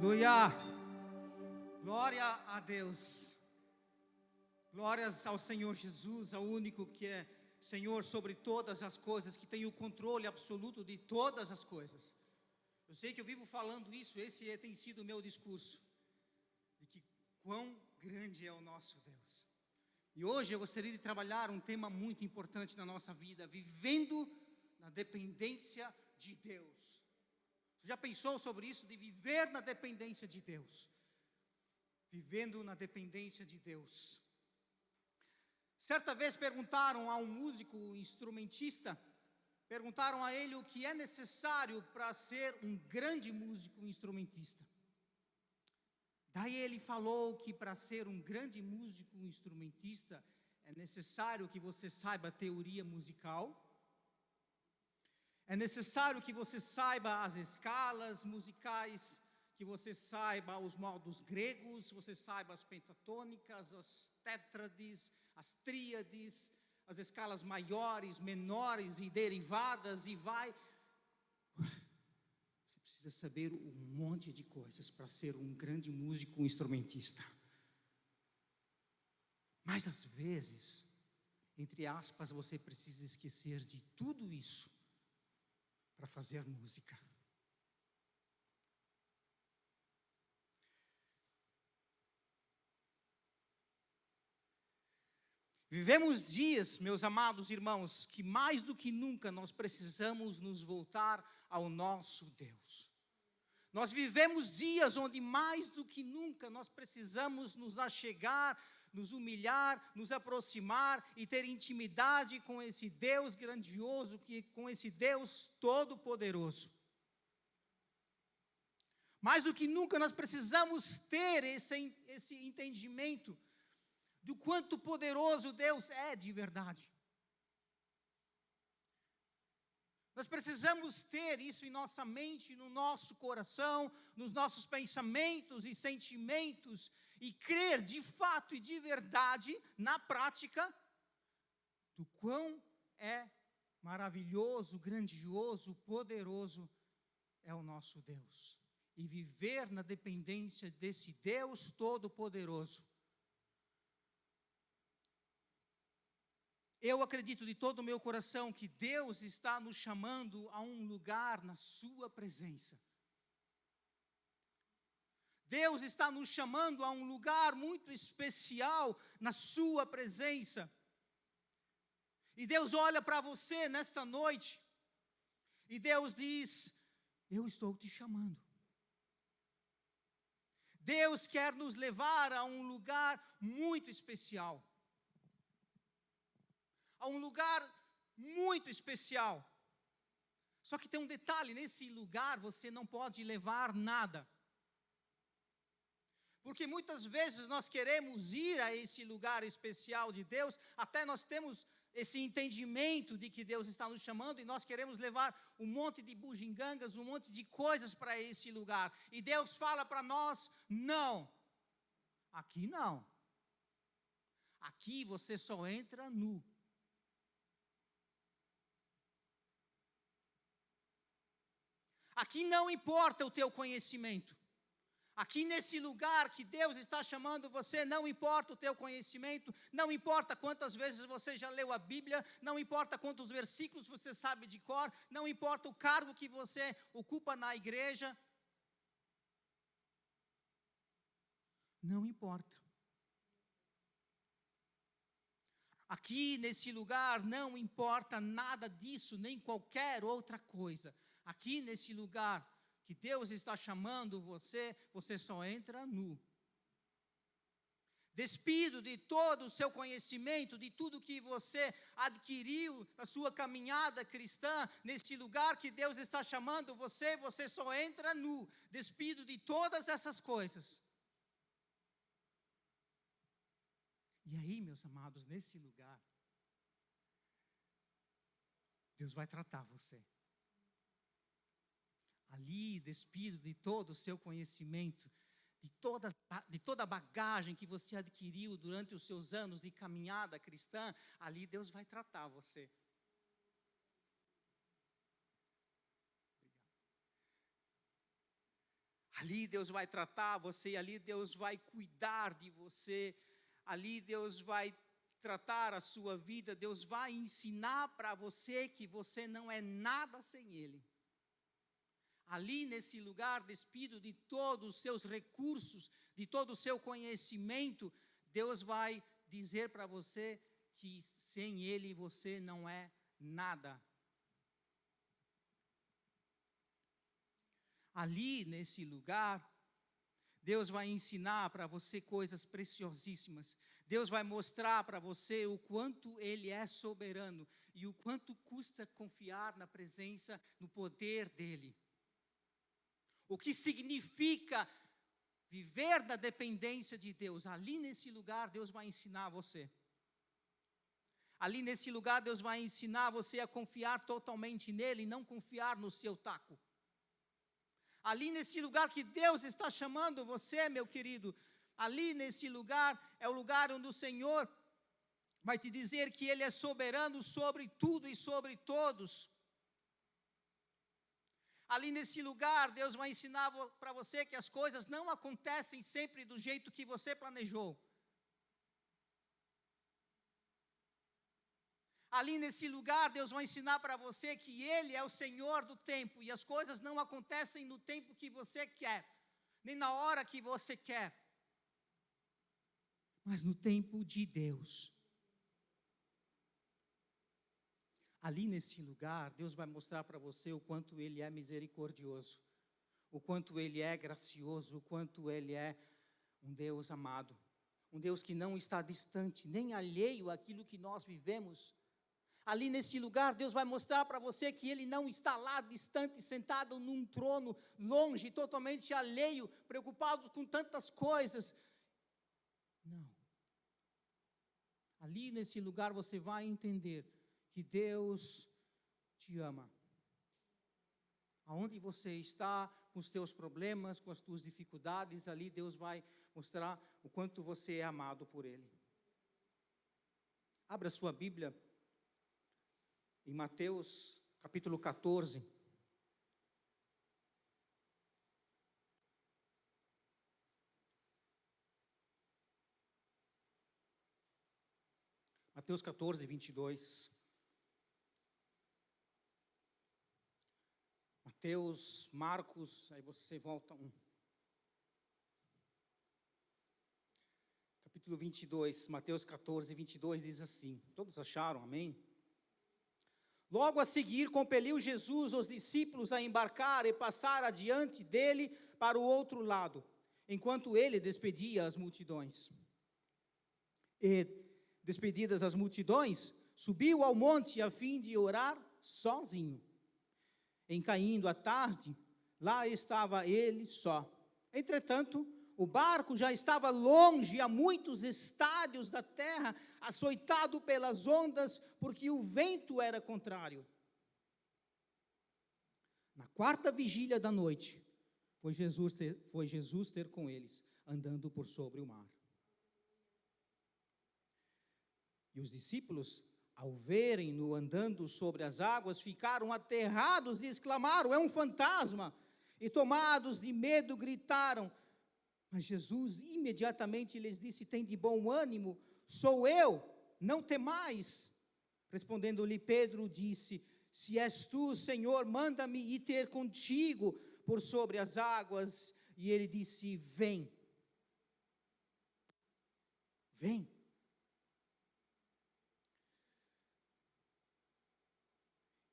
Aleluia! Glória a Deus. Glórias ao Senhor Jesus, ao único que é Senhor sobre todas as coisas, que tem o controle absoluto de todas as coisas. Eu sei que eu vivo falando isso, esse tem sido o meu discurso, de que quão grande é o nosso Deus. E hoje eu gostaria de trabalhar um tema muito importante na nossa vida, vivendo na dependência de Deus. Você já pensou sobre isso, de viver na dependência de Deus? Vivendo na dependência de Deus. Certa vez perguntaram a um músico instrumentista, perguntaram a ele o que é necessário para ser um grande músico instrumentista. Daí ele falou que para ser um grande músico instrumentista é necessário que você saiba teoria musical, é necessário que você saiba as escalas musicais, que você saiba os modos gregos, você saiba as pentatônicas, as tétrades, as tríades, as escalas maiores, menores e derivadas, e vai. Você precisa saber um monte de coisas para ser um grande músico, um instrumentista. Mas às vezes, entre aspas, você precisa esquecer de tudo isso para fazer música. Vivemos dias, meus amados irmãos, que mais do que nunca nós precisamos nos voltar ao nosso Deus. Nós vivemos dias onde mais do que nunca nós precisamos nos achegar, nos humilhar, nos aproximar e ter intimidade com esse Deus grandioso, com esse Deus todo-poderoso. Mais do que nunca nós precisamos ter esse entendimento do quanto poderoso Deus é de verdade. Nós precisamos ter isso em nossa mente, no nosso coração, nos nossos pensamentos e sentimentos, e crer de fato e de verdade, na prática, do quão é maravilhoso, grandioso, poderoso é o nosso Deus. E viver na dependência desse Deus todo-poderoso. Eu acredito de todo o meu coração que Deus está nos chamando a um lugar na sua presença. Deus está nos chamando a um lugar muito especial na sua presença. E Deus olha para você nesta noite, e Deus diz: eu estou te chamando. Deus quer nos levar a um lugar muito especial. A um lugar muito especial. Só que tem um detalhe, nesse lugar você não pode levar nada. Porque muitas vezes nós queremos ir a esse lugar especial de Deus, até nós temos esse entendimento de que Deus está nos chamando, e nós queremos levar um monte de bugigangas, um monte de coisas para esse lugar. E Deus fala para nós: não, aqui não. Aqui você só entra nu. Aqui não importa o teu conhecimento. Aqui nesse lugar que Deus está chamando você, não importa o teu conhecimento, não importa quantas vezes você já leu a Bíblia, não importa quantos versículos você sabe de cor, não importa o cargo que você ocupa na igreja. Não importa. Aqui nesse lugar não importa nada disso, nem qualquer outra coisa. Aqui nesse lugar que Deus está chamando você, você só entra nu. Despido de todo o seu conhecimento, de tudo que você adquiriu na sua caminhada cristã, nesse lugar que Deus está chamando você, você só entra nu. Despido de todas essas coisas. E aí, meus amados, nesse lugar, Deus vai tratar você. Ali, despido de todo o seu conhecimento, de toda a bagagem que você adquiriu durante os seus anos de caminhada cristã, ali Deus vai tratar você. Obrigado. Ali Deus vai tratar você, ali Deus vai cuidar de você, ali Deus vai tratar a sua vida, Deus vai ensinar para você que você não é nada sem Ele. Ali nesse lugar, despido de todos os seus recursos, de todo o seu conhecimento, Deus vai dizer para você que sem Ele você não é nada. Ali nesse lugar, Deus vai ensinar para você coisas preciosíssimas. Deus vai mostrar para você o quanto Ele é soberano e o quanto custa confiar na presença, no poder dEle. O que significa viver na dependência de Deus. Ali nesse lugar, Deus vai ensinar você. Ali nesse lugar, Deus vai ensinar você a confiar totalmente nele e não confiar no seu taco. Ali nesse lugar que Deus está chamando você, meu querido, ali nesse lugar é o lugar onde o Senhor vai te dizer que Ele é soberano sobre tudo e sobre todos. Ali nesse lugar, Deus vai ensinar para você que as coisas não acontecem sempre do jeito que você planejou. Ali nesse lugar, Deus vai ensinar para você que Ele é o Senhor do tempo e as coisas não acontecem no tempo que você quer, nem na hora que você quer, mas no tempo de Deus. Ali nesse lugar, Deus vai mostrar para você o quanto Ele é misericordioso, o quanto Ele é gracioso, o quanto Ele é um Deus amado, um Deus que não está distante, nem alheio àquilo que nós vivemos. Ali nesse lugar, Deus vai mostrar para você que Ele não está lá distante, sentado num trono, longe, totalmente alheio, preocupado com tantas coisas. Não. Ali nesse lugar você vai entender que Deus te ama. Aonde você está com os teus problemas, com as tuas dificuldades, ali Deus vai mostrar o quanto você é amado por Ele. Abra sua Bíblia em Mateus capítulo 14. Mateus 14, 22. Mateus, Marcos, aí você volta um. Capítulo 22, Mateus 14, 22 diz assim. Todos acharam, amém? Logo a seguir, compeliu Jesus os discípulos a embarcar e passar adiante dele para o outro lado, enquanto ele despedia as multidões. E, despedidas as multidões, subiu ao monte a fim de orar sozinho. Em caindo a tarde, lá estava ele só. Entretanto, o barco já estava longe, a muitos estádios da terra, açoitado pelas ondas, porque o vento era contrário. Na quarta vigília da noite, foi Jesus ter com eles, andando por sobre o mar. E os discípulos, ao verem-no andando sobre as águas, ficaram aterrados e exclamaram: é um fantasma! E tomados de medo, gritaram. Mas Jesus imediatamente lhes disse: tem de bom ânimo, sou eu, não temais. Respondendo-lhe Pedro, disse: se és tu, Senhor, manda-me ir ter contigo por sobre as águas. E ele disse: vem. Vem.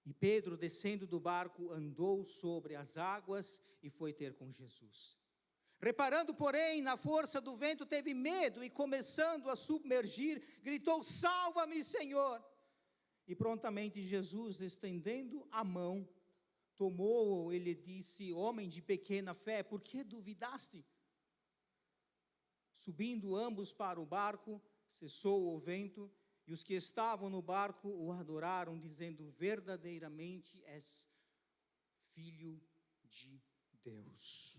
E Pedro, descendo do barco, andou sobre as águas e foi ter com Jesus. Reparando, porém, na força do vento, teve medo e, começando a submergir, gritou: salva-me, Senhor! E prontamente Jesus, estendendo a mão, tomou-o e lhe disse: homem de pequena fé, por que duvidaste? Subindo ambos para o barco, cessou o vento, e os que estavam no barco o adoraram, dizendo: verdadeiramente és Filho de Deus.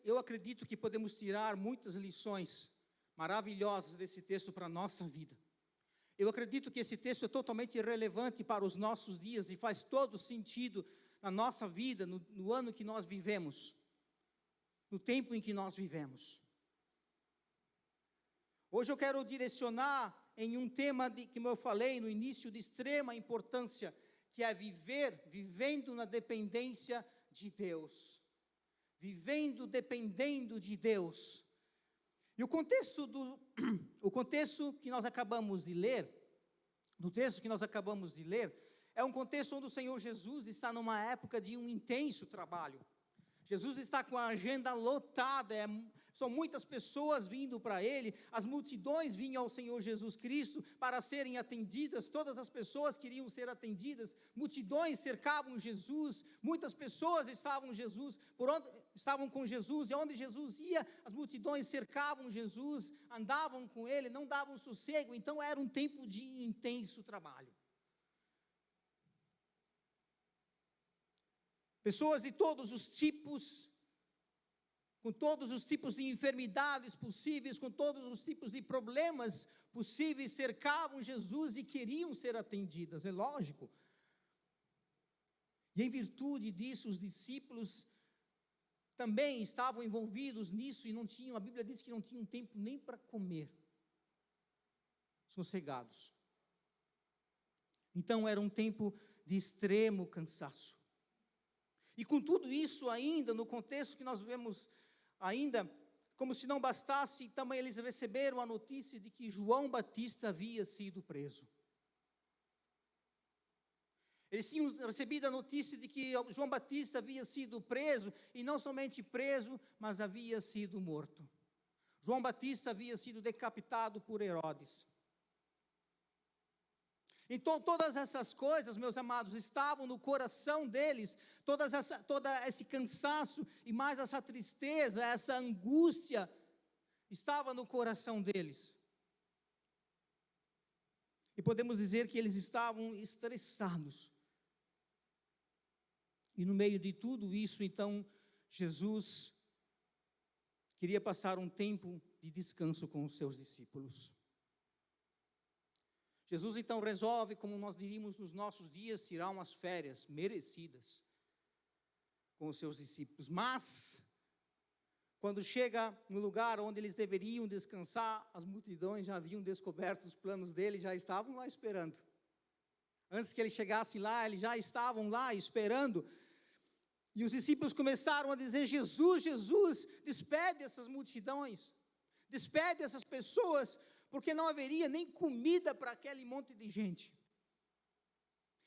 Eu acredito que podemos tirar muitas lições maravilhosas desse texto para a nossa vida. Eu acredito que esse texto é totalmente relevante para os nossos dias e faz todo sentido na nossa vida, no ano que nós vivemos, no tempo em que nós vivemos. Hoje eu quero direcionar em um tema que eu falei no início, de extrema importância, que é vivendo na dependência de Deus. Vivendo dependendo de Deus. E o contexto que nós acabamos de ler, do texto que nós acabamos de ler, é um contexto onde o Senhor Jesus está numa época de um intenso trabalho. Jesus está com a agenda lotada, são muitas pessoas vindo para Ele, as multidões vinham ao Senhor Jesus Cristo para serem atendidas, todas as pessoas queriam ser atendidas, multidões cercavam Jesus, muitas pessoas estavam com Jesus, e onde Jesus ia, as multidões cercavam Jesus, andavam com Ele, não davam sossego, então era um tempo de intenso trabalho. Pessoas de todos os tipos, com todos os tipos de enfermidades possíveis, com todos os tipos de problemas possíveis, cercavam Jesus e queriam ser atendidas, é lógico. E em virtude disso, os discípulos também estavam envolvidos nisso e a Bíblia diz que não tinham tempo nem para comer, sossegados. Então era um tempo de extremo cansaço. E com tudo isso ainda, no contexto que nós vemos ainda, como se não bastasse, também eles receberam a notícia de que João Batista havia sido preso. Eles tinham recebido a notícia de que João Batista havia sido preso, e não somente preso, mas havia sido morto. João Batista havia sido decapitado por Herodes. Então, todas essas coisas, meus amados, estavam no coração deles, todo esse cansaço e mais essa tristeza, essa angústia, estava no coração deles. E podemos dizer que eles estavam estressados. E no meio de tudo isso, então, Jesus queria passar um tempo de descanso com os seus discípulos. Jesus então resolve, como nós diríamos nos nossos dias, tirar umas férias merecidas com os seus discípulos. Mas, quando chega no lugar onde eles deveriam descansar, as multidões já haviam descoberto os planos dele, já estavam lá esperando. Antes que eles chegassem lá, eles já estavam lá esperando. E os discípulos começaram a dizer: Jesus, Jesus, despede essas multidões, despede essas pessoas, porque não haveria nem comida para aquele monte de gente.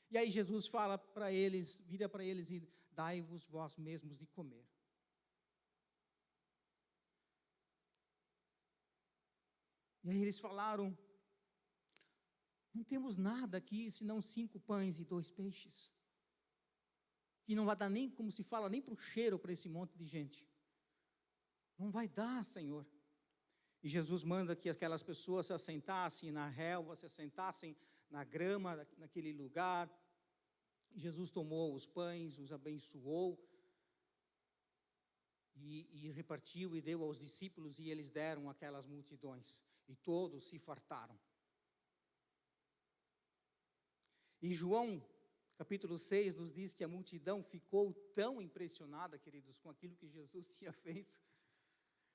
E aí Jesus fala para eles, vira para eles e dai-vos vós mesmos de comer. E aí eles falaram: não temos nada aqui senão 5 pães e 2 peixes. Que não vai dar nem, como se fala, nem para o cheiro para esse monte de gente. Não vai dar, Senhor. E Jesus manda que aquelas pessoas se assentassem na relva, se assentassem na grama, naquele lugar. Jesus tomou os pães, os abençoou, e repartiu e deu aos discípulos, e eles deram àquelas multidões, e todos se fartaram. E João, capítulo 6, nos diz que a multidão ficou tão impressionada, queridos, com aquilo que Jesus tinha feito.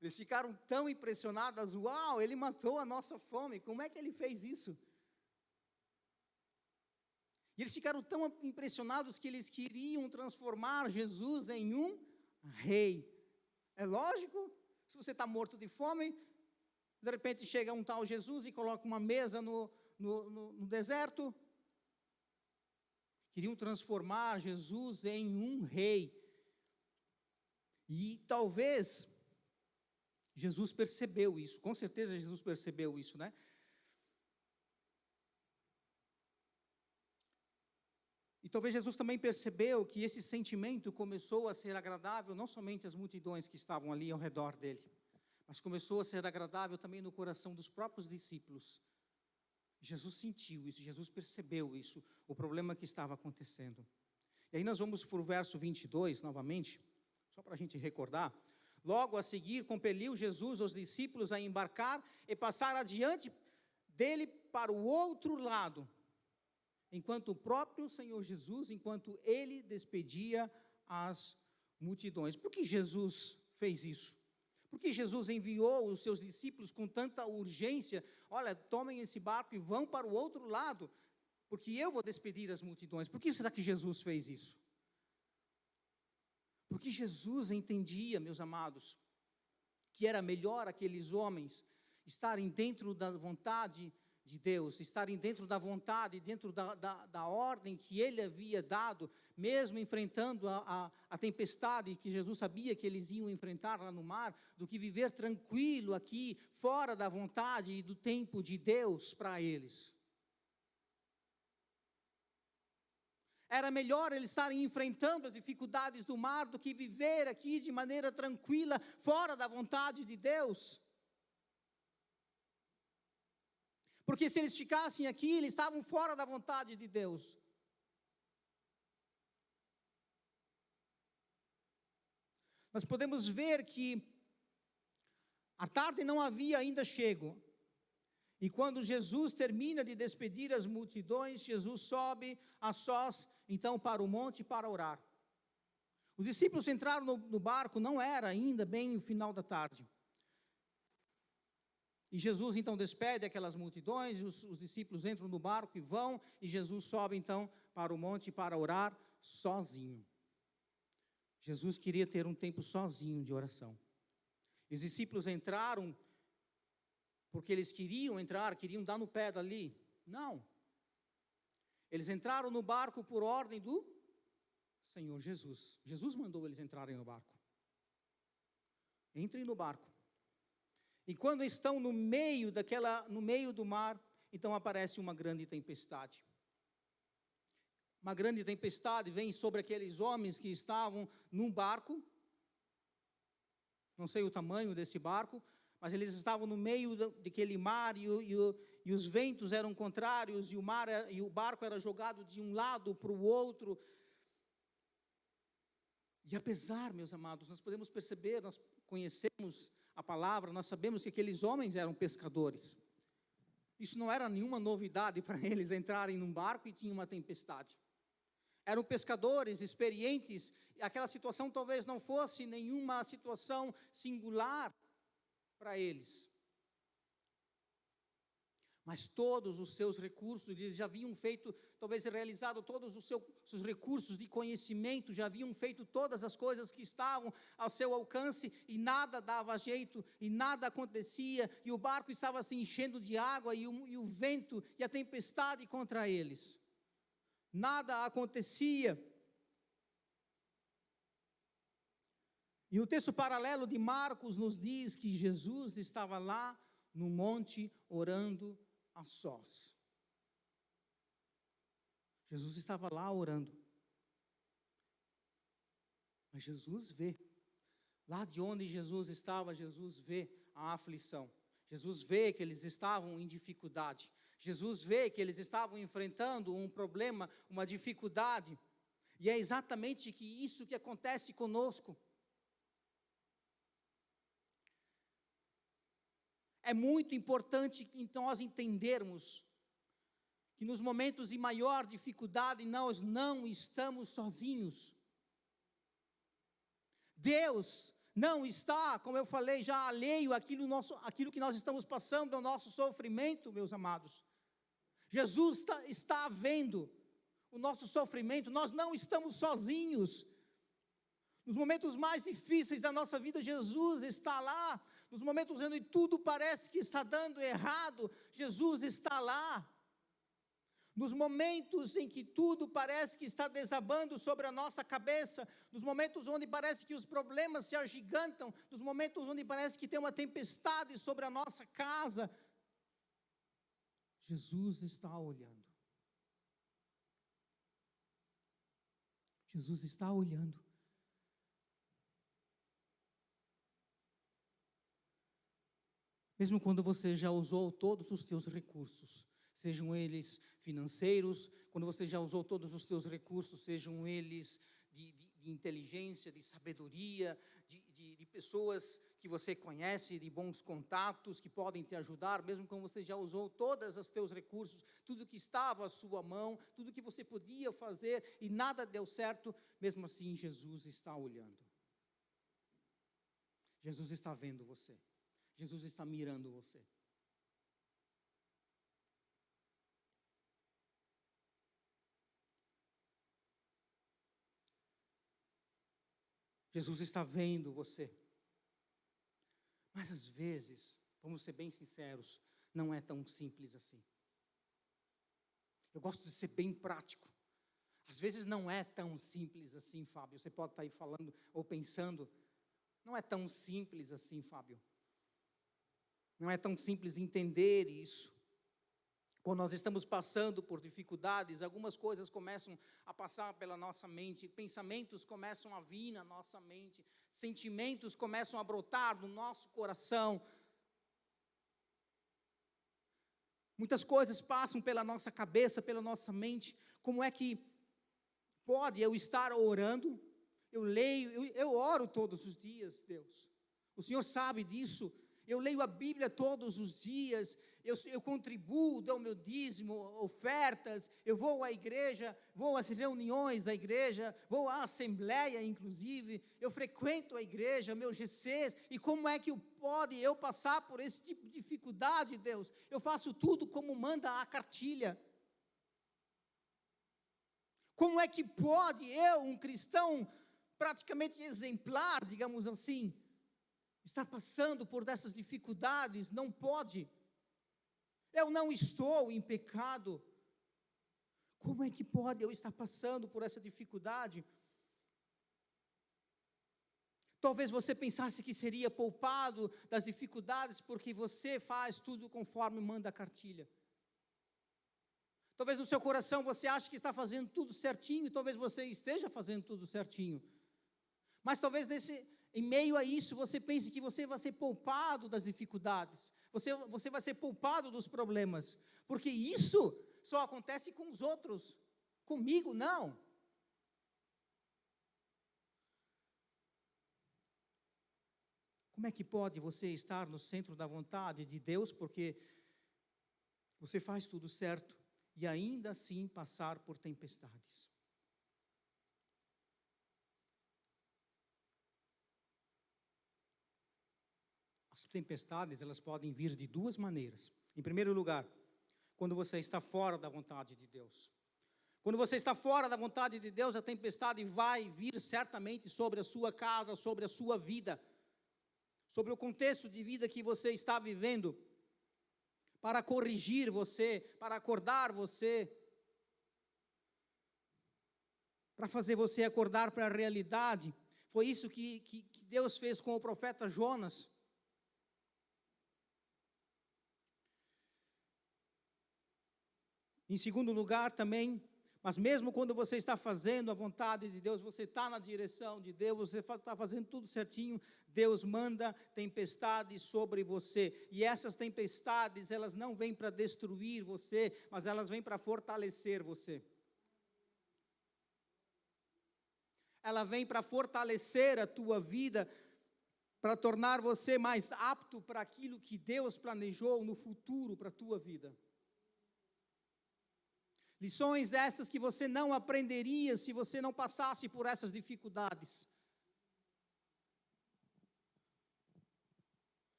Eles ficaram tão impressionados: uau, ele matou a nossa fome, como é que ele fez isso? E eles ficaram tão impressionados que eles queriam transformar Jesus em um rei. É lógico, se você está morto de fome, de repente chega um tal Jesus e coloca uma mesa no deserto. Queriam transformar Jesus em um rei. E talvez Jesus percebeu isso, com certeza Jesus percebeu isso, né? E talvez Jesus também percebeu que esse sentimento começou a ser agradável, não somente às multidões que estavam ali ao redor dele, mas começou a ser agradável também no coração dos próprios discípulos. Jesus sentiu isso, Jesus percebeu isso, o problema que estava acontecendo. E aí nós vamos para o verso 22 novamente, só para a gente recordar. Logo a seguir, compeliu Jesus os discípulos a embarcar e passar adiante dele para o outro lado, enquanto o próprio Senhor Jesus, enquanto ele despedia as multidões. Por que Jesus fez isso? Por que Jesus enviou os seus discípulos com tanta urgência? Olha, tomem esse barco e vão para o outro lado, porque eu vou despedir as multidões. Por que será que Jesus fez isso? Porque Jesus entendia, meus amados, que era melhor aqueles homens estarem dentro da vontade de Deus, estarem dentro da vontade, dentro da ordem que Ele havia dado, mesmo enfrentando a tempestade que Jesus sabia que eles iam enfrentar lá no mar, do que viver tranquilo aqui, fora da vontade e do tempo de Deus para eles. Era melhor eles estarem enfrentando as dificuldades do mar do que viver aqui de maneira tranquila, fora da vontade de Deus. Porque se eles ficassem aqui, eles estavam fora da vontade de Deus. Nós podemos ver que a tarde não havia ainda chego. E quando Jesus termina de despedir as multidões, Jesus sobe a sós, então, para o monte para orar. Os discípulos entraram no barco, não era ainda bem o final da tarde. E Jesus, então, despede aquelas multidões, os discípulos entram no barco e vão, e Jesus sobe, então, para o monte para orar sozinho. Jesus queria ter um tempo sozinho de oração. E os discípulos entraram porque eles queriam entrar, queriam dar no pé dali. Não. Eles entraram no barco por ordem do Senhor Jesus. Jesus mandou eles entrarem no barco. Entrem no barco. E quando estão no meio do mar, então aparece uma grande tempestade. Uma grande tempestade vem sobre aqueles homens que estavam num barco. Não sei o tamanho desse barco, mas eles estavam no meio daquele mar e os ventos eram contrários e o barco era jogado de um lado para o outro. E apesar, meus amados, nós podemos perceber, nós conhecemos a palavra, nós sabemos que aqueles homens eram pescadores. Isso não era nenhuma novidade para eles entrarem num barco e tinha uma tempestade. Eram pescadores experientes, aquela situação talvez não fosse nenhuma situação singular para eles. Mas todos os seus recursos, eles já haviam feito, talvez realizado todos os seus recursos de conhecimento, já haviam feito todas as coisas que estavam ao seu alcance, e nada dava jeito, e nada acontecia, e o barco estava se enchendo de água, e o vento e a tempestade contra eles. Nada acontecia. E o texto paralelo de Marcos nos diz que Jesus estava lá no monte orando a sós. Jesus estava lá orando. Mas Jesus vê. Lá de onde Jesus estava, Jesus vê a aflição. Jesus vê que eles estavam em dificuldade. Jesus vê que eles estavam enfrentando um problema, uma dificuldade. E é exatamente isso que acontece conosco. É muito importante nós entendermos que nos momentos de maior dificuldade nós não estamos sozinhos. Deus não está, como eu falei, já alheio àquilo que nós estamos passando, ao nosso sofrimento, meus amados. Jesus está vendo o nosso sofrimento, nós não estamos sozinhos. Nos momentos mais difíceis da nossa vida, Jesus está lá. Nos momentos onde tudo parece que está dando errado, Jesus está lá. Nos momentos em que tudo parece que está desabando sobre a nossa cabeça, nos momentos onde parece que os problemas se agigantam, nos momentos onde parece que tem uma tempestade sobre a nossa casa, Jesus está olhando. Jesus está olhando. Mesmo quando você já usou todos os teus recursos, sejam eles financeiros, quando você já usou todos os teus recursos, sejam eles de inteligência, de sabedoria, de pessoas que você conhece, de bons contatos que podem te ajudar, mesmo quando você já usou todos os teus recursos, tudo que estava à sua mão, tudo que você podia fazer e nada deu certo, mesmo assim Jesus está olhando. Jesus está vendo você. Jesus está mirando você. Jesus está vendo você. Mas às vezes, vamos ser bem sinceros, não é tão simples assim. Eu gosto de ser bem prático. Às vezes não é tão simples assim, Fábio. Você pode estar aí falando ou pensando, não é tão simples assim, Fábio. Não é tão simples de entender isso. Quando nós estamos passando por dificuldades, algumas coisas começam a passar pela nossa mente, pensamentos começam a vir na nossa mente, sentimentos começam a brotar no nosso coração. Muitas coisas passam pela nossa cabeça, pela nossa mente. Como é que pode eu estar orando? Eu leio, eu oro todos os dias, Deus. O Senhor sabe disso. Eu leio a Bíblia todos os dias, eu contribuo, dou meu dízimo, ofertas, eu vou à igreja, vou às reuniões da igreja, vou à assembleia inclusive, eu frequento a igreja, meus GCs, e como é que pode eu passar por esse tipo de dificuldade, Deus? Eu faço tudo como manda a cartilha. Como é que pode eu, um cristão praticamente exemplar, digamos assim, estar passando por dessas dificuldades? Não pode. Eu não estou em pecado. Como é que pode eu estar passando por essa dificuldade? Talvez você pensasse que seria poupado das dificuldades porque você faz tudo conforme manda a cartilha. Talvez no seu coração você ache que está fazendo tudo certinho, talvez você esteja fazendo tudo certinho. Mas talvez em meio a isso você pense que você vai ser poupado das dificuldades, você vai ser poupado dos problemas, porque isso só acontece com os outros, comigo não. Como é que pode você estar no centro da vontade de Deus, porque você faz tudo certo, e ainda assim passar por tempestades? As tempestades, elas podem vir de duas maneiras. Em primeiro lugar, quando você está fora da vontade de Deus. Quando você está fora da vontade de Deus, a tempestade vai vir certamente sobre a sua casa, sobre a sua vida, sobre o contexto de vida que você está vivendo, para corrigir você, para acordar você, para fazer você acordar para a realidade. Foi isso que Deus fez com o profeta Jonas. Em segundo lugar também, mas mesmo quando você está fazendo a vontade de Deus, você está na direção de Deus, você está fazendo tudo certinho, Deus manda tempestades sobre você. E essas tempestades, elas não vêm para destruir você, mas elas vêm para fortalecer você. Ela vem para fortalecer a tua vida, para tornar você mais apto para aquilo que Deus planejou no futuro para a tua vida. Lições estas que você não aprenderia se você não passasse por essas dificuldades.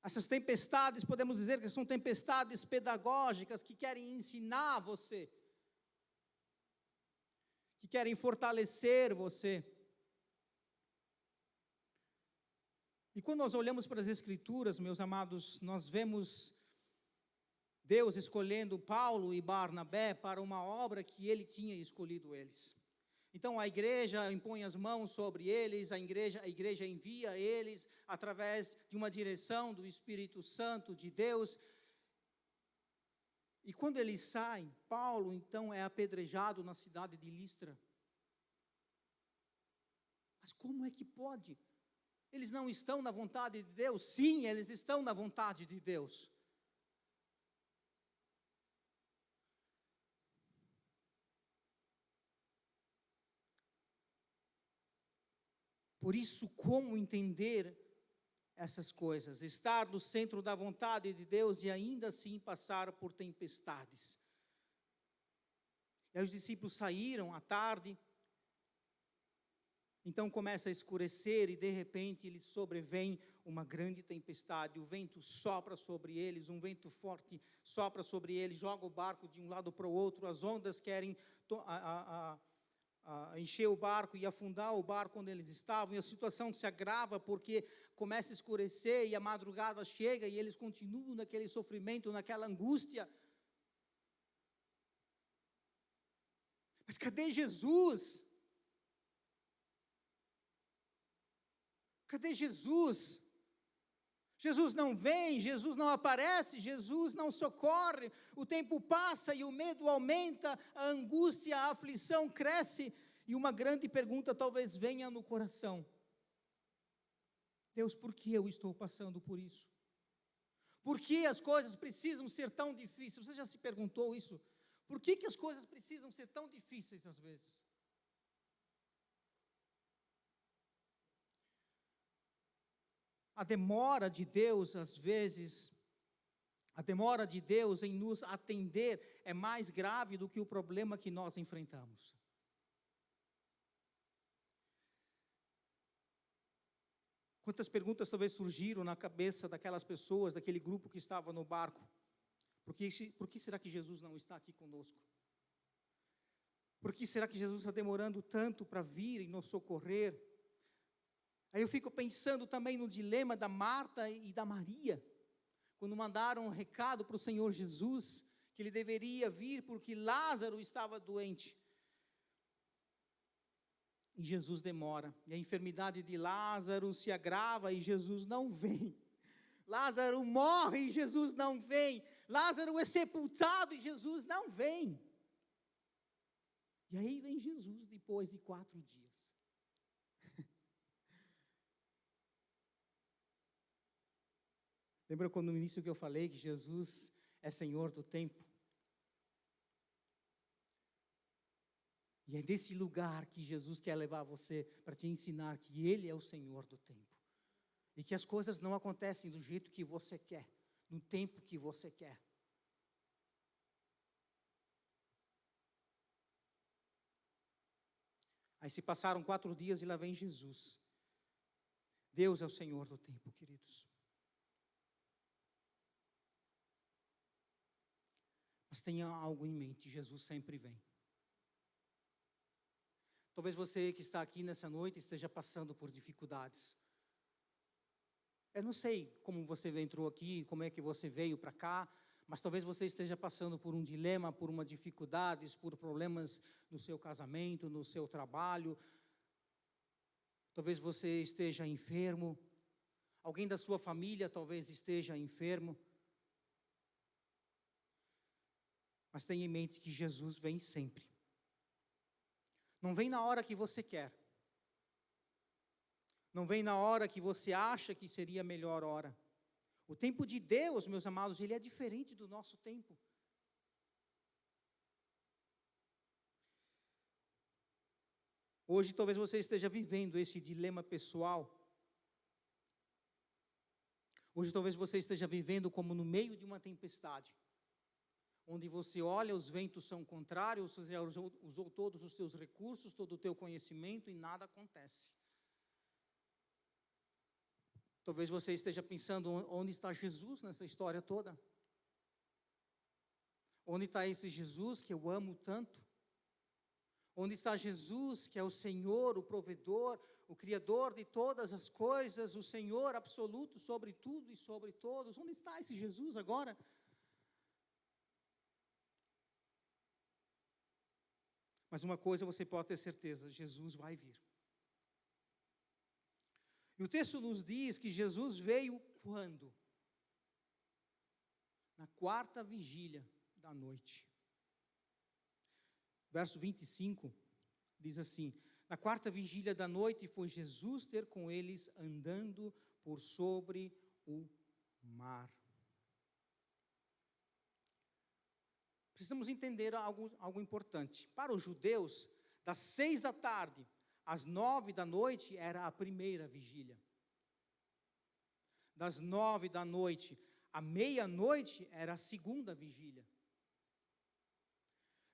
Essas tempestades, podemos dizer que são tempestades pedagógicas que querem ensinar você, que querem fortalecer você. E quando nós olhamos para as Escrituras, meus amados, nós vemos Deus escolhendo Paulo e Barnabé para uma obra que Ele tinha escolhido eles. Então a igreja impõe as mãos sobre eles, a igreja envia eles através de uma direção do Espírito Santo de Deus. E quando eles saem, Paulo então é apedrejado na cidade de Listra. Mas como é que pode? Eles não estão na vontade de Deus? Sim, eles estão na vontade de Deus. Por isso, como entender essas coisas? Estar no centro da vontade de Deus e ainda assim passar por tempestades. E aí os discípulos saíram à tarde, então começa a escurecer e de repente lhes sobrevém uma grande tempestade. O vento sopra sobre eles, um vento forte sopra sobre eles, joga o barco de um lado para o outro, as ondas querem encher o barco e afundar o barco onde eles estavam, e a situação se agrava porque começa a escurecer e a madrugada chega e eles continuam naquele sofrimento, naquela angústia. Mas cadê Jesus? Cadê Jesus? Jesus não vem, Jesus não aparece, Jesus não socorre, o tempo passa e o medo aumenta, a angústia, a aflição cresce, e uma grande pergunta talvez venha no coração: Deus, por que eu estou passando por isso? Por que as coisas precisam ser tão difíceis? Você já se perguntou isso? Por que as coisas precisam ser tão difíceis às vezes? A demora de Deus, às vezes, a demora de Deus em nos atender é mais grave do que o problema que nós enfrentamos. Quantas perguntas talvez surgiram na cabeça daquelas pessoas, daquele grupo que estava no barco? Por que será que Jesus não está aqui conosco? Por que será que Jesus está demorando tanto para vir e nos socorrer? Aí eu fico pensando também no dilema da Marta e da Maria, quando mandaram um recado para o Senhor Jesus, que ele deveria vir porque Lázaro estava doente. E Jesus demora, e a enfermidade de Lázaro se agrava e Jesus não vem. Lázaro morre e Jesus não vem. Lázaro é sepultado e Jesus não vem. E aí vem Jesus depois de 4 dias. Lembra quando no início que eu falei que Jesus é Senhor do tempo? E é desse lugar que Jesus quer levar você para te ensinar que Ele é o Senhor do tempo. E que as coisas não acontecem do jeito que você quer, no tempo que você quer. Aí se passaram 4 dias e lá vem Jesus. Deus é o Senhor do tempo, queridos. Mas tenha algo em mente, Jesus sempre vem. Talvez você que está aqui nessa noite esteja passando por dificuldades. Eu não sei como você entrou aqui, como é que você veio para cá, mas talvez você esteja passando por um dilema, por uma dificuldade, por problemas no seu casamento, no seu trabalho. Talvez você esteja enfermo. Alguém da sua família talvez esteja enfermo. Mas tenha em mente que Jesus vem sempre. Não vem na hora que você quer. Não vem na hora que você acha que seria a melhor hora. O tempo de Deus, meus amados, ele é diferente do nosso tempo. Hoje talvez você esteja vivendo esse dilema pessoal. Hoje talvez você esteja vivendo como no meio de uma tempestade, onde você olha, os ventos são contrários, você usou todos os seus recursos, todo o teu conhecimento e nada acontece. Talvez você esteja pensando, onde está Jesus nessa história toda? Onde está esse Jesus que eu amo tanto? Onde está Jesus que é o Senhor, o provedor, o Criador de todas as coisas, o Senhor absoluto sobre tudo e sobre todos? Onde está esse Jesus agora? Mas uma coisa você pode ter certeza, Jesus vai vir. E o texto nos diz que Jesus veio quando? Na 4ª vigília da noite. Verso 25 diz assim: na 4ª vigília da noite foi Jesus ter com eles andando por sobre o mar. Precisamos entender algo importante. Para os judeus, das 6 da tarde às 9 da noite era a primeira vigília. Das 9 da noite à meia-noite era a segunda vigília.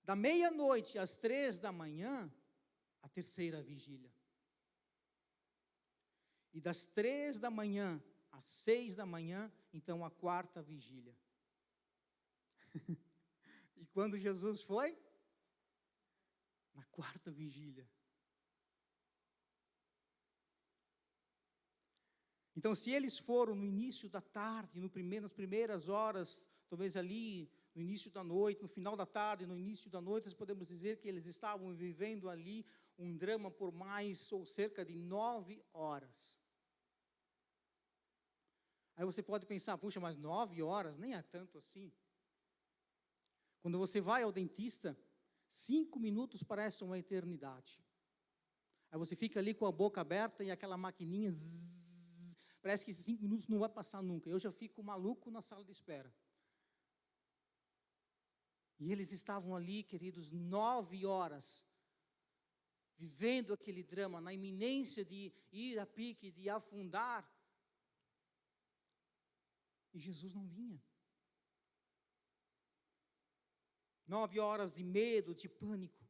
Da meia-noite às 3 da manhã, a terceira vigília. E das 3 da manhã às 6 da manhã, então a quarta vigília. E quando Jesus foi? Na quarta vigília. Então, se eles foram no início da tarde, nas primeiras horas, talvez ali, no início da noite, no final da tarde, no início da noite, nós podemos dizer que eles estavam vivendo ali um drama por mais ou cerca de 9 horas. Aí você pode pensar, puxa, mas 9 horas nem é tanto assim. Quando você vai ao dentista, 5 minutos parecem uma eternidade. Aí você fica ali com a boca aberta e aquela maquininha, parece que esses 5 minutos não vai passar nunca. Eu já fico maluco na sala de espera. E eles estavam ali, queridos, 9 horas, vivendo aquele drama, na iminência de ir a pique, de afundar. E Jesus não vinha. 9 horas de medo, de pânico.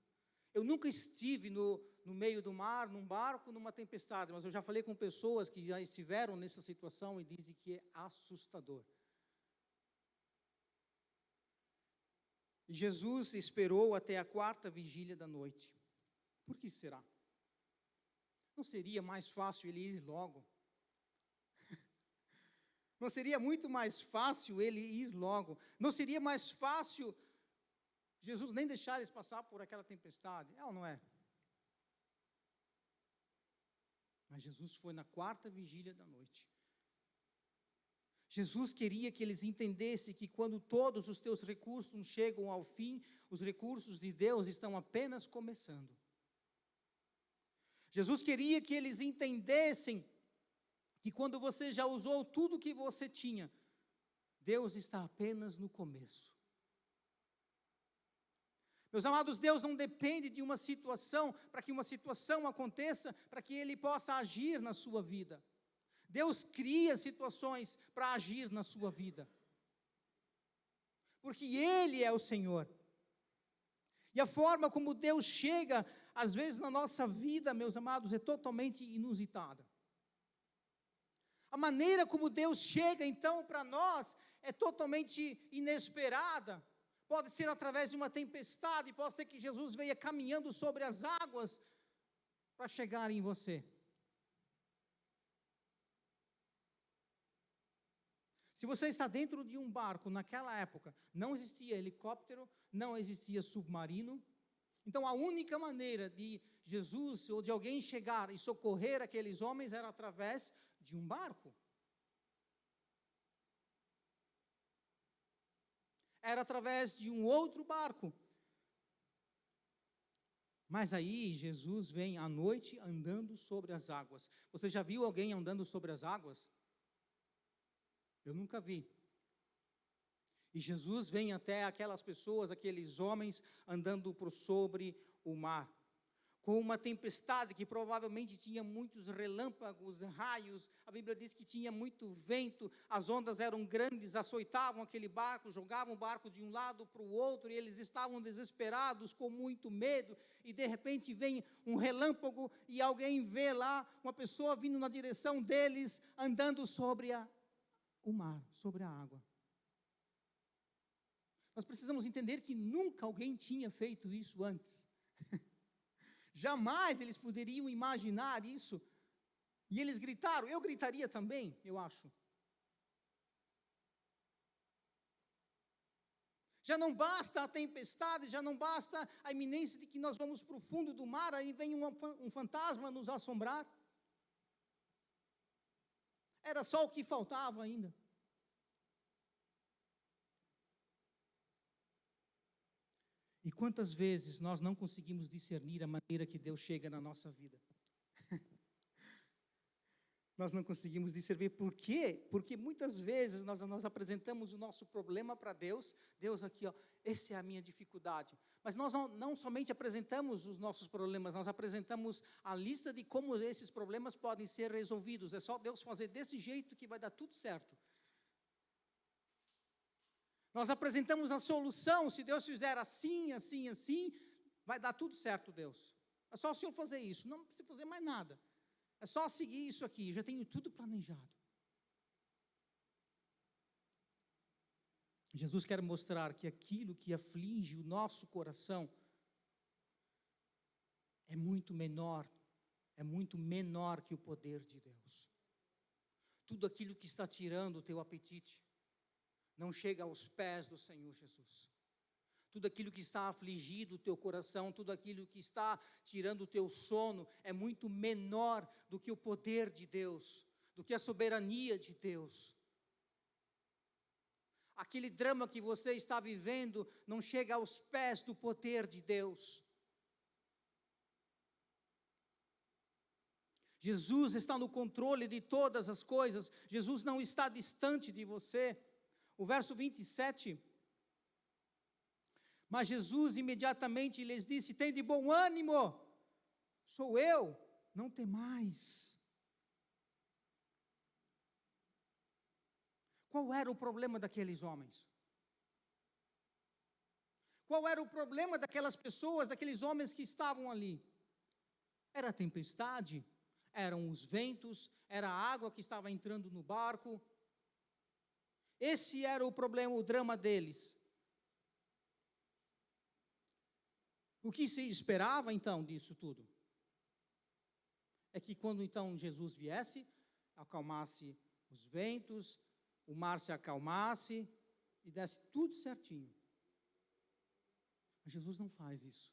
Eu nunca estive no meio do mar, num barco, numa tempestade, mas eu já falei com pessoas que já estiveram nessa situação e dizem que é assustador. E Jesus esperou até a quarta vigília da noite. Por que será? Não seria mais fácil ele ir logo? Não seria muito mais fácil ele ir logo? Não seria mais fácil Jesus nem deixar eles passar por aquela tempestade? É ou não é? Mas Jesus foi na quarta vigília da noite. Jesus queria que eles entendessem que quando todos os teus recursos chegam ao fim, os recursos de Deus estão apenas começando. Jesus queria que eles entendessem que quando você já usou tudo que você tinha, Deus está apenas no começo. Meus amados, Deus não depende de uma situação para que uma situação aconteça, para que Ele possa agir na sua vida. Deus cria situações para agir na sua vida. Porque Ele é o Senhor. E a forma como Deus chega, às vezes na nossa vida, meus amados, é totalmente inusitada. A maneira como Deus chega, então, para nós, é totalmente inesperada. Pode ser através de uma tempestade, pode ser que Jesus venha caminhando sobre as águas para chegar em você. Se você está dentro de um barco, naquela época, não existia helicóptero, não existia submarino. Então, a única maneira de Jesus ou de alguém chegar e socorrer aqueles homens era através de um barco. Era através de um outro barco. Mas aí Jesus vem à noite andando sobre as águas. Você já viu alguém andando sobre as águas? Eu nunca vi. E Jesus vem até aquelas pessoas, aqueles homens, andando por sobre o mar. Com uma tempestade que provavelmente tinha muitos relâmpagos, raios. A Bíblia diz que tinha muito vento, as ondas eram grandes, açoitavam aquele barco, jogavam o barco de um lado para o outro, e eles estavam desesperados, com muito medo, e de repente vem um relâmpago, e alguém vê lá uma pessoa vindo na direção deles, andando sobre o mar, sobre a água. Nós precisamos entender que nunca alguém tinha feito isso antes. Jamais eles poderiam imaginar isso. E eles gritaram, eu gritaria também, eu acho. Já não basta a tempestade, já não basta a iminência de que nós vamos para o fundo do mar, aí vem um fantasma nos assombrar. Era só o que faltava ainda. E quantas vezes nós não conseguimos discernir a maneira que Deus chega na nossa vida? Nós não conseguimos discernir. Por quê? Porque muitas vezes nós apresentamos o nosso problema para Deus. Deus aqui, ó, essa é a minha dificuldade. Mas nós não somente apresentamos os nossos problemas, nós apresentamos a lista de como esses problemas podem ser resolvidos. É só Deus fazer desse jeito que vai dar tudo certo. Nós apresentamos a solução. Se Deus fizer assim, assim, assim, vai dar tudo certo, Deus. É só o Senhor fazer isso, não precisa fazer mais nada. É só seguir isso aqui, já tenho tudo planejado. Jesus quer mostrar que aquilo que aflige o nosso coração é muito menor que o poder de Deus. Tudo aquilo que está tirando o teu apetite não chega aos pés do Senhor Jesus. Tudo aquilo que está afligido o teu coração, tudo aquilo que está tirando o teu sono, é muito menor do que o poder de Deus, do que a soberania de Deus. Aquele drama que você está vivendo não chega aos pés do poder de Deus. Jesus está no controle de todas as coisas, Jesus não está distante de você. O verso 27... Mas Jesus imediatamente lhes disse: tende bom ânimo, sou eu, não temais. Qual era o problema daqueles homens? Qual era o problema daquelas pessoas, daqueles homens que estavam ali? Era a tempestade, eram os ventos, era a água que estava entrando no barco. Esse era o problema, o drama deles. O que se esperava então disso tudo? É que quando então Jesus viesse, acalmasse os ventos, o mar se acalmasse e desse tudo certinho. Mas Jesus não faz isso.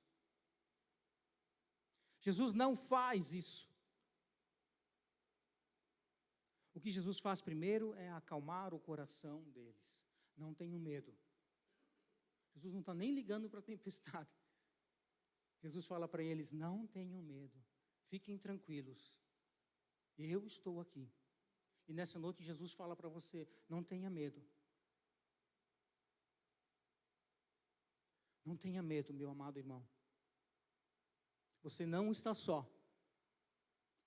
Jesus não faz isso. O que Jesus faz primeiro é acalmar o coração deles. Não tenham medo. Jesus não está nem ligando para a tempestade. Jesus fala para eles: não tenham medo, fiquem tranquilos, eu estou aqui. E nessa noite Jesus fala para você: não tenha medo. Não tenha medo, meu amado irmão. Você não está só.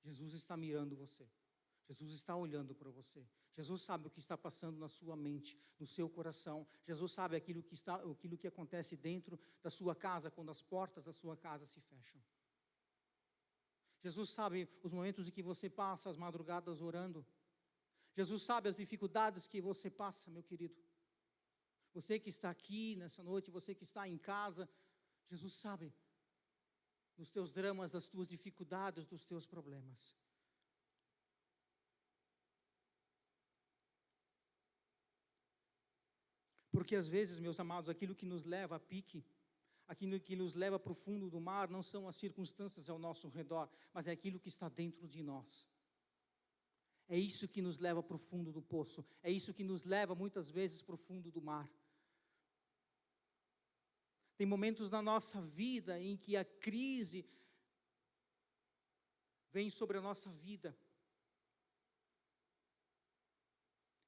Jesus está mirando você. Jesus está olhando para você. Jesus sabe o que está passando na sua mente, no seu coração. Jesus sabe aquilo que acontece dentro da sua casa, quando as portas da sua casa se fecham. Jesus sabe os momentos em que você passa as madrugadas orando. Jesus sabe as dificuldades que você passa, meu querido. Você que está aqui nessa noite, você que está em casa, Jesus sabe dos teus dramas, das tuas dificuldades, dos teus problemas. Porque às vezes, meus amados, aquilo que nos leva a pique, aquilo que nos leva para o fundo do mar, não são as circunstâncias ao nosso redor, mas é aquilo que está dentro de nós. É isso que nos leva para o fundo do poço, é isso que nos leva muitas vezes para o fundo do mar. Tem momentos na nossa vida em que a crise vem sobre a nossa vida.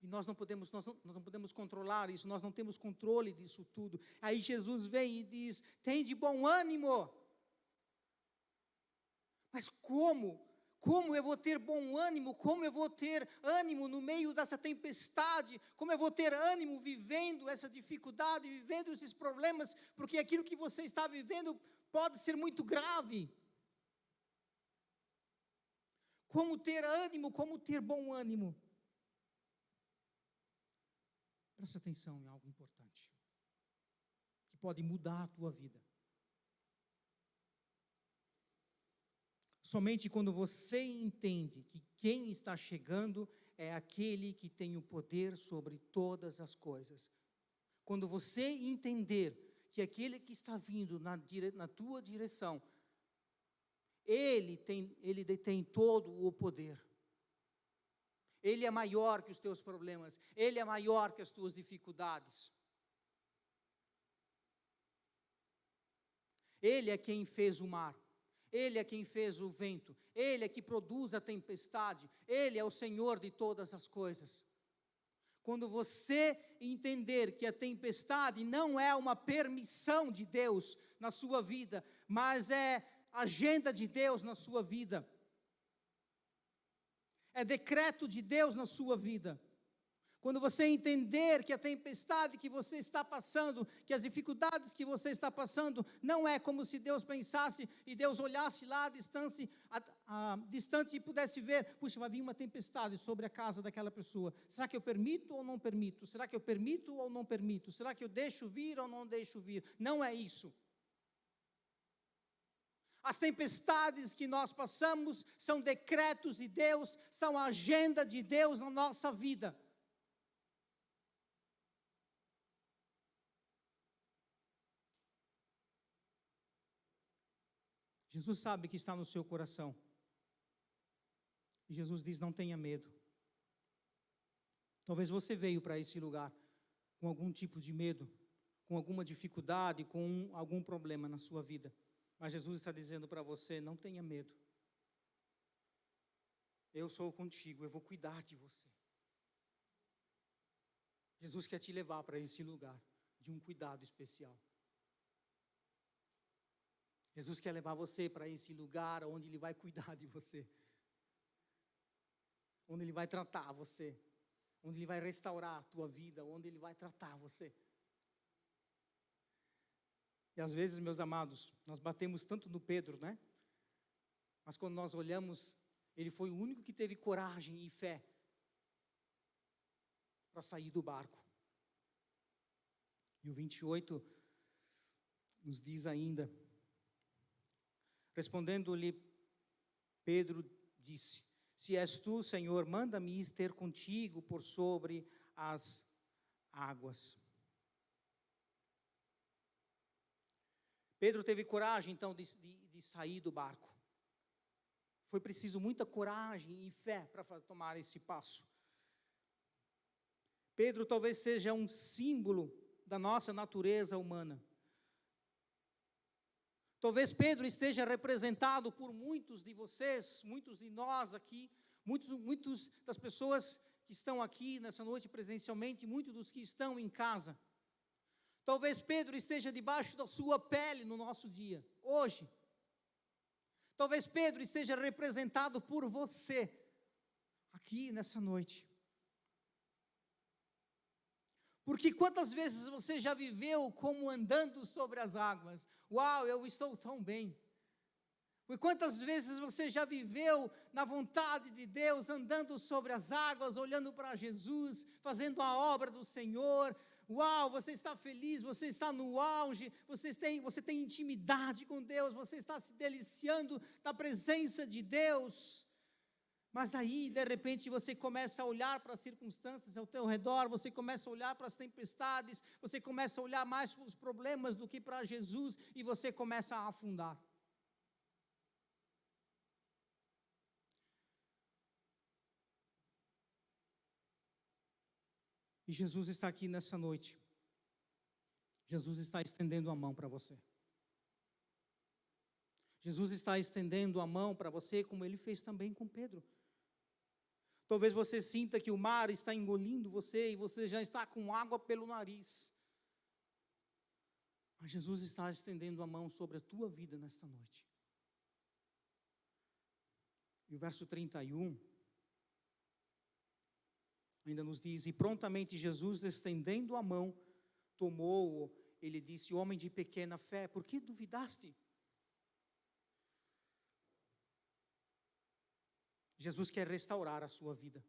E nós não podemos controlar isso, nós não temos controle disso tudo. Aí Jesus vem e diz: tende bom ânimo. Mas como? Como eu vou ter bom ânimo? Como eu vou ter ânimo no meio dessa tempestade? Como eu vou ter ânimo vivendo essa dificuldade, vivendo esses problemas? Porque aquilo que você está vivendo pode ser muito grave. Como ter ânimo? Como ter bom ânimo? Presta atenção em algo importante, que pode mudar a tua vida. Somente quando você entende que quem está chegando é aquele que tem o poder sobre todas as coisas. Quando você entender que aquele que está vindo na tua direção, ele detém todo o poder. Ele é maior que os teus problemas. Ele é maior que as tuas dificuldades. Ele é quem fez o mar. Ele é quem fez o vento, Ele é que produz a tempestade, Ele é o Senhor de todas as coisas. Quando você entender que a tempestade não é uma permissão de Deus na sua vida, mas é agenda de Deus na sua vida, é decreto de Deus na sua vida. Quando você entender que a tempestade que você está passando, que as dificuldades que você está passando, não é como se Deus pensasse e Deus olhasse lá distante e pudesse ver, puxa, vai vir uma tempestade sobre a casa daquela pessoa. Será que eu permito ou não permito? Será que eu permito ou não permito? Será que eu deixo vir ou não deixo vir? Não é isso. As tempestades que nós passamos são decretos de Deus, são a agenda de Deus na nossa vida. Jesus sabe que está no seu coração. E Jesus diz, não tenha medo. Talvez você veio para esse lugar com algum tipo de medo, com alguma dificuldade, com algum problema na sua vida. Mas Jesus está dizendo para você, não tenha medo. Eu sou contigo, eu vou cuidar de você. Jesus quer te levar para esse lugar de um cuidado especial. Jesus quer levar você para esse lugar onde Ele vai cuidar de você. Onde Ele vai tratar você. Onde Ele vai restaurar a tua vida. Onde Ele vai tratar você. E às vezes, meus amados, nós batemos tanto no Pedro, né? Mas quando nós olhamos, ele foi o único que teve coragem e fé para sair do barco. E o 28 nos diz ainda, respondendo-lhe, Pedro disse, se és tu, Senhor, manda-me ir ter contigo por sobre as águas. Pedro teve coragem, então, de sair do barco. Foi preciso muita coragem e fé para tomar esse passo. Pedro talvez seja um símbolo da nossa natureza humana. Talvez Pedro esteja representado por muitos de vocês, muitos de nós aqui, muitos das pessoas que estão aqui nessa noite presencialmente, muitos dos que estão em casa. Talvez Pedro esteja debaixo da sua pele no nosso dia, hoje. Talvez Pedro esteja representado por você, aqui nessa noite. Porque quantas vezes você já viveu como andando sobre as águas? Uau, eu estou tão bem. E quantas vezes você já viveu na vontade de Deus, andando sobre as águas, olhando para Jesus, fazendo a obra do Senhor? Uau, você está feliz, você está no auge, você tem intimidade com Deus, você está se deliciando da presença de Deus. Mas aí, de repente, você começa a olhar para as circunstâncias ao teu redor, você começa a olhar para as tempestades, você começa a olhar mais para os problemas do que para Jesus, e você começa a afundar. E Jesus está aqui nessa noite. Jesus está estendendo a mão para você. Jesus está estendendo a mão para você, como Ele fez também com Pedro. Talvez você sinta que o mar está engolindo você e você já está com água pelo nariz. Mas Jesus está estendendo a mão sobre a tua vida nesta noite. E o verso 31 ainda nos diz, e prontamente Jesus, estendendo a mão, tomou-o, ele disse, homem de pequena fé, por que duvidaste? Jesus quer restaurar a sua vida.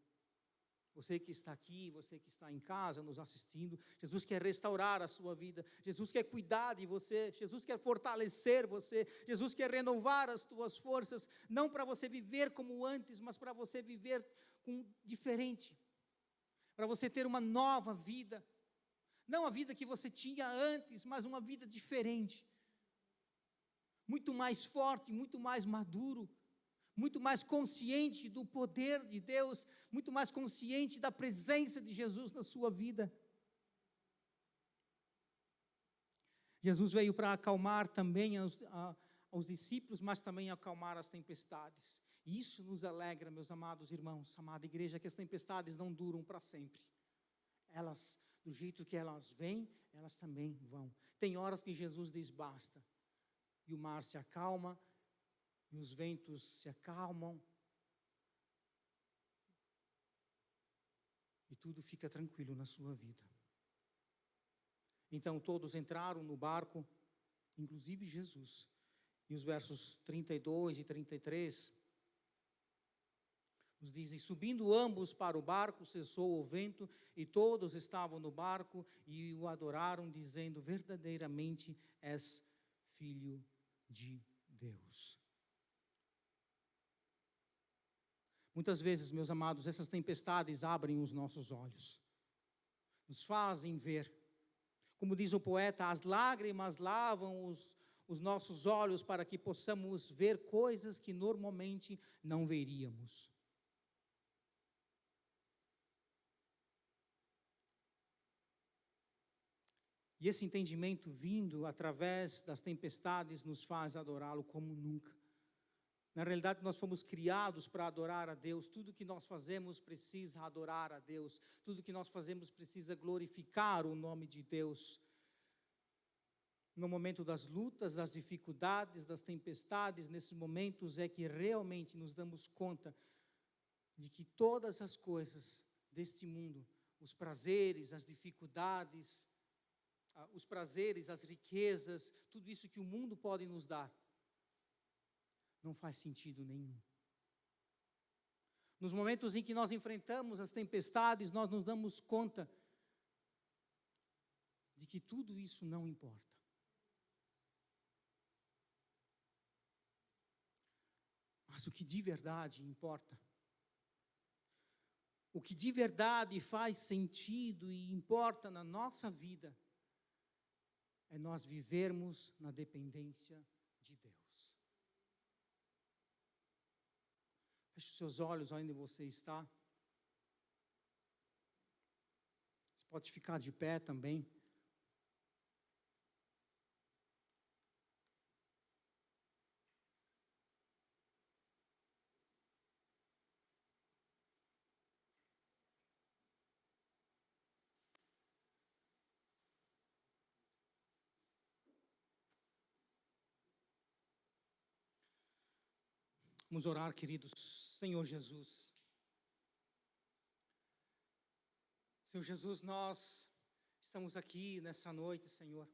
Você que está aqui, você que está em casa nos assistindo, Jesus quer restaurar a sua vida, Jesus quer cuidar de você, Jesus quer fortalecer você, Jesus quer renovar as tuas forças, não para você viver como antes, mas para você viver diferente, para você ter uma nova vida, não a vida que você tinha antes, mas uma vida diferente, muito mais forte, muito mais maduro, muito mais consciente do poder de Deus, muito mais consciente da presença de Jesus na sua vida. Jesus veio para acalmar também aos discípulos, mas também acalmar as tempestades. E isso nos alegra, meus amados irmãos, amada igreja, que as tempestades não duram para sempre. Elas, do jeito que elas vêm, elas também vão. Tem horas que Jesus diz basta, e o mar se acalma, e os ventos se acalmam, e tudo fica tranquilo na sua vida. Então todos entraram no barco, inclusive Jesus. E os versos 32 e 33 nos dizem: subindo ambos para o barco, cessou o vento, e todos estavam no barco e o adoraram, dizendo: verdadeiramente és filho de Deus. Muitas vezes, meus amados, essas tempestades abrem os nossos olhos, nos fazem ver. Como diz o poeta, as lágrimas lavam os nossos olhos para que possamos ver coisas que normalmente não veríamos. E esse entendimento vindo através das tempestades nos faz adorá-lo como nunca. Na realidade, nós fomos criados para adorar a Deus. Tudo que nós fazemos precisa adorar a Deus. Tudo que nós fazemos precisa glorificar o nome de Deus. No momento das lutas, das dificuldades, das tempestades, nesses momentos é que realmente nos damos conta de que todas as coisas deste mundo, os prazeres, as dificuldades, os prazeres, as riquezas, tudo isso que o mundo pode nos dar, não faz sentido nenhum. Nos momentos em que nós enfrentamos as tempestades, nós nos damos conta de que tudo isso não importa. Mas o que de verdade importa, o que de verdade faz sentido e importa na nossa vida, é nós vivermos na dependência de Deus. Feche os seus olhos onde você está. Você pode ficar de pé também. Vamos orar, queridos. Senhor Jesus. Senhor Jesus, nós estamos aqui nessa noite, Senhor.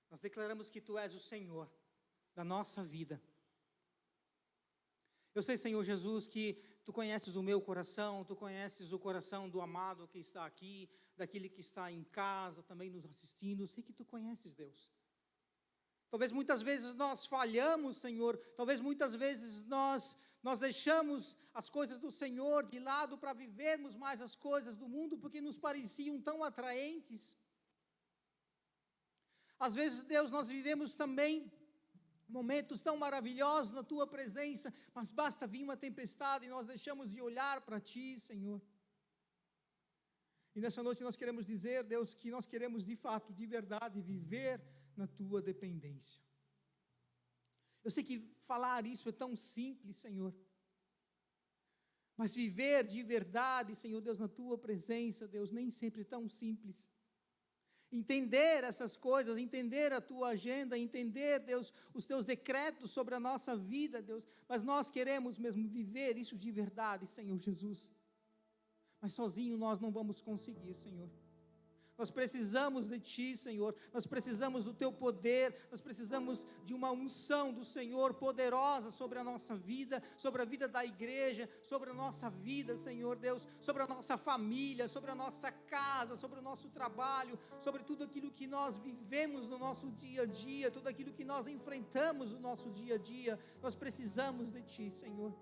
Nós declaramos que Tu és o Senhor da nossa vida. Eu sei, Senhor Jesus, que Tu conheces o meu coração, Tu conheces o coração do amado que está aqui, daquele que está em casa, também nos assistindo. Eu sei que Tu conheces, Deus. Talvez muitas vezes nós falhamos, Senhor. Talvez muitas vezes nós deixamos as coisas do Senhor de lado para vivermos mais as coisas do mundo, porque nos pareciam tão atraentes. Às vezes, Deus, nós vivemos também momentos tão maravilhosos na Tua presença, mas basta vir uma tempestade e nós deixamos de olhar para Ti, Senhor. E nessa noite nós queremos dizer, Deus, que nós queremos de fato, de verdade, viver na Tua dependência. Eu sei que falar isso é tão simples, Senhor, mas viver de verdade, Senhor Deus, na Tua presença, Deus, nem sempre é tão simples. Entender essas coisas, entender a Tua agenda, entender, Deus, os Teus decretos sobre a nossa vida, Deus, mas nós queremos mesmo viver isso de verdade, Senhor Jesus. Mas sozinho nós não vamos conseguir, Senhor. Nós precisamos de Ti, Senhor, nós precisamos do Teu poder, nós precisamos de uma unção do Senhor poderosa sobre a nossa vida, sobre a vida da igreja, sobre a nossa vida, Senhor Deus, sobre a nossa família, sobre a nossa casa, sobre o nosso trabalho, sobre tudo aquilo que nós vivemos no nosso dia a dia, tudo aquilo que nós enfrentamos no nosso dia a dia. Nós precisamos de Ti, Senhor.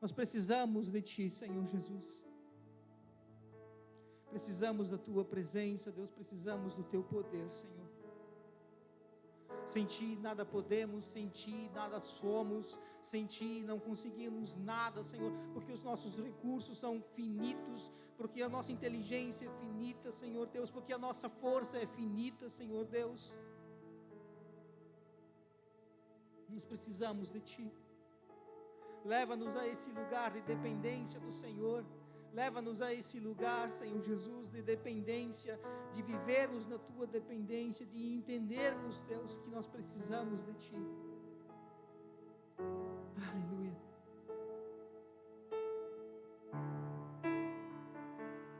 Nós precisamos de Ti, Senhor Jesus. Precisamos da Tua presença, Deus, precisamos do Teu poder, Senhor. Sem Ti nada podemos, sem Ti nada somos, sem Ti não conseguimos nada, Senhor, porque os nossos recursos são finitos, porque a nossa inteligência é finita, Senhor Deus, porque a nossa força é finita, Senhor Deus. Nós precisamos de Ti. Leva-nos a esse lugar de dependência do Senhor. Leva-nos a esse lugar, Senhor Jesus, de dependência, de vivermos na Tua dependência, de entendermos, Deus, que nós precisamos de Ti.